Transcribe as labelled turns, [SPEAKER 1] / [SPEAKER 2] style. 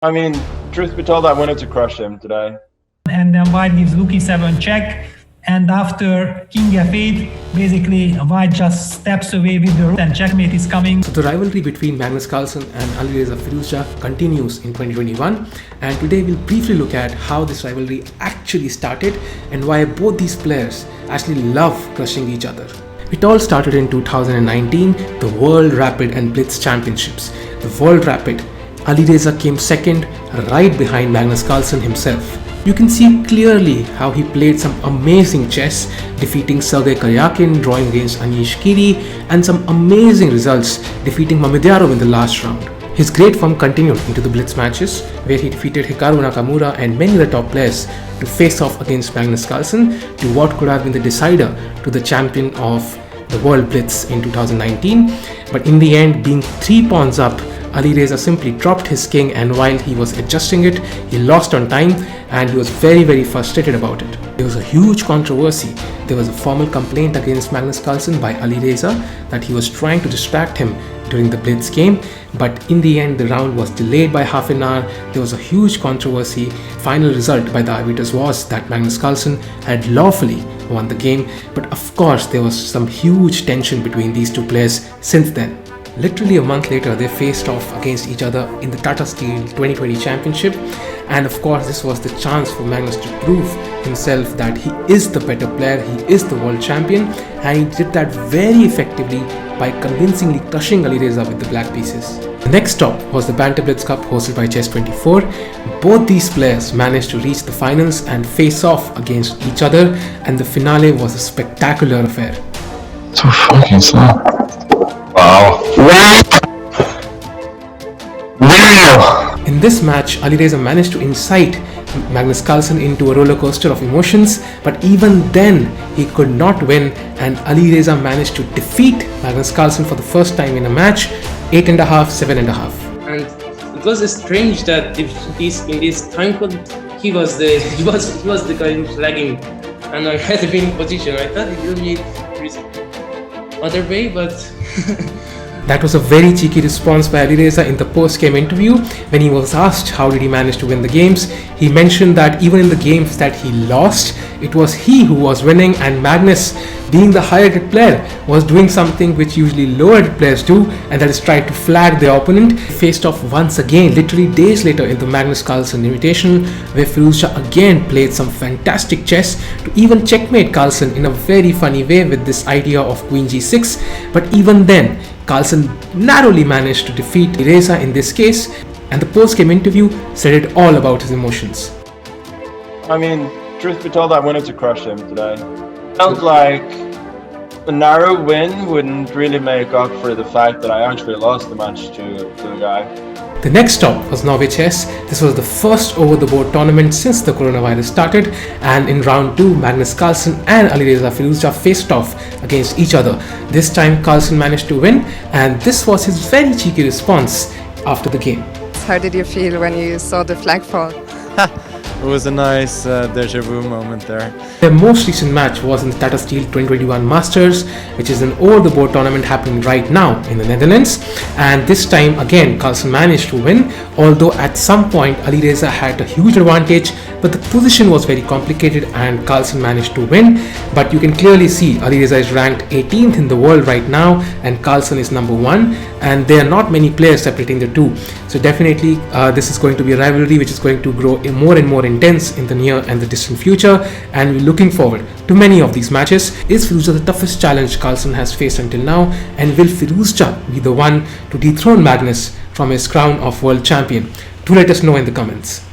[SPEAKER 1] I mean, truth be told, I wanted to crush him today.
[SPEAKER 2] And then white gives Rook e7 check, and after king f8, basically white just steps away with the rook and checkmate is coming.
[SPEAKER 3] So the rivalry between Magnus Carlsen and Alireza Firouzja continues in 2021, and today we'll briefly look at how this rivalry actually started and why both these players actually love crushing each other. It all started in 2019, the World Rapid and Blitz Championships. The World Rapid, Alireza came second, right behind Magnus Carlsen himself. You can see clearly how he played some amazing chess, defeating Sergei Karyakin, drawing against Anish Kiri, and some amazing results, defeating Mamedyarov in the last round. His great form continued into the Blitz matches, where he defeated Hikaru Nakamura and many other top players to face off against Magnus Carlsen to what could have been the decider to the champion of the World Blitz in 2019. But in the end, being 3 pawns up, Alireza simply dropped his king, and while he was adjusting it, he lost on time and he was very frustrated about it. There was a huge controversy. There was a formal complaint against Magnus Carlsen by Alireza that he was trying to distract him during the Blitz game, but in the end the round was delayed by half an hour. There was a huge controversy. Final result by the arbiters was that Magnus Carlsen had lawfully won the game, but of course there was some huge tension between these two players since then. Literally a month later, they faced off against each other in the Tata Steel 2020 Championship, and of course this was the chance for Magnus to prove himself that he is the better player, he is the world champion, and he did that very effectively by convincingly crushing Alireza with the black pieces. The next stop was the Banter Blitz Cup hosted by Chess24. Both these players managed to reach the finals and face off against each other, and the finale was a spectacular affair.
[SPEAKER 4] So fucking slow. Wow.
[SPEAKER 3] In this match, Alireza managed to incite Magnus Carlsen into a roller coaster of emotions, but even then he could not win, and Alireza managed to defeat Magnus Carlsen for the first time in a match, 8.5, 7.5.
[SPEAKER 5] And it was strange that in this time code he was the guy who's lagging, and I had to be in position. I thought it would be other way, but
[SPEAKER 3] That was a very cheeky response by Alireza in the post-game interview. When he was asked how did he manage to win the games, he mentioned that even in the games that he lost, it was he who was winning, and Magnus, being the higher rated player, was doing something which usually lower rated players do, and that is try to flag their opponent. He faced off once again, literally days later, in the Magnus Carlsen Invitational, where Firouzja again played some fantastic chess to even checkmate Carlsen in a very funny way with this idea of Queen G6. But even then, Carlsen narrowly managed to defeat Alireza in this case, and the post-game interview said it all about his emotions.
[SPEAKER 1] I mean, truth be told, I wanted to crush him today. Felt like a narrow win wouldn't really make up for the fact that I actually lost the match to the guy.
[SPEAKER 3] The next stop was Norway Chess. This was the first over-the-board tournament since the coronavirus started, and in round 2, Magnus Carlsen and Alireza Firouzja faced off against each other. This time Carlsen managed to win, and this was his very cheeky response after the game.
[SPEAKER 6] How did you feel when you saw the flag fall?
[SPEAKER 7] It was a nice deja vu moment there.
[SPEAKER 3] Their most recent match was in the Tata Steel 2021 Masters, which is an over-the-board tournament happening right now in the Netherlands. And this time again, Carlsen managed to win, although at some point Alireza had a huge advantage, but the position was very complicated and Carlsen managed to win. But you can clearly see Alireza is ranked 18th in the world right now, and Carlsen is number 1, and there are not many players separating the two. So definitely this is going to be a rivalry which is going to grow more and more intense in the near and the distant future, and we're looking forward to many of these matches. Is Firouzja the toughest challenge Carlsen has faced until now, and will Firouzja be the one to dethrone Magnus from his crown of world champion? Do let us know in the comments.